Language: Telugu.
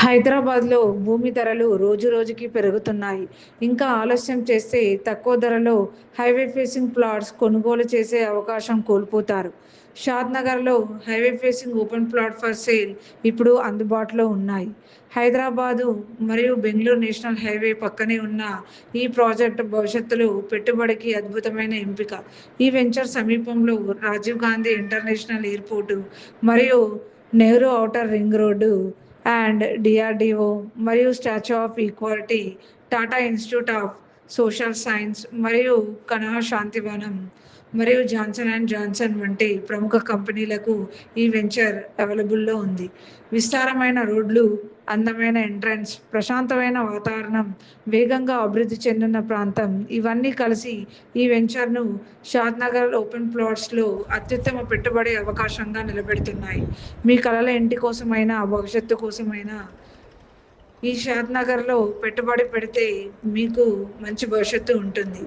హైదరాబాద్‌లో భూమి ధరలు రోజురోజుకి పెరుగుతున్నాయి. ఇంకా ఆలస్యం చేస్తే తక్కువ ధరలో హైవే ఫేసింగ్ ప్లాట్స్ కొనుగోలు చేసే అవకాశం కోల్పోతారు. షాద్‌నగర్‌లో highway facing open plot for sale ఇప్పుడు అందుబాటులో ఉన్నాయి. హైదరాబాదు మరియు బెంగుళూరు నేషనల్ హైవే పక్కనే ఉన్న ఈ ప్రాజెక్ట్ భవిష్యత్తులో పెట్టుబడికి అద్భుతమైన ఎంపిక. ఈ వెంచర్ సమీపంలో రాజీవ్ గాంధీ ఇంటర్నేషనల్ ఎయిర్పోర్టు మరియు Nehru outer ring road and DRDO మరియు statue of equality, Tata institute of social science మరియు కణా శాంతివనం మరియు జాన్సన్ అండ్ జాన్సన్ వంటి ప్రముఖ కంపెనీలకు ఈ వెంచర్ అవైలబుల్‌లో ఉంది. విస్తారమైన రోడ్లు, అందమైన ఎంట్రన్స్, ప్రశాంతమైన వాతావరణం, వేగంగా అభివృద్ధి చెందుతున్న ప్రాంతం ఇవన్నీ కలిసి ఈ వెంచర్‌ను షాద్‌నగర్ ఓపెన్ ప్లాట్స్‌లో అత్యుత్తమ పెట్టుబడి అవకాశంగా నిలబెడుతున్నాయి. మీ కలల ఇంటి కోసమైనా, భవిష్యత్తు కోసమైనా ఈ షాద్‌నగర్‌లో పెట్టుబడి పెడితే మీకు మంచి భవిష్యత్తు ఉంటుంది.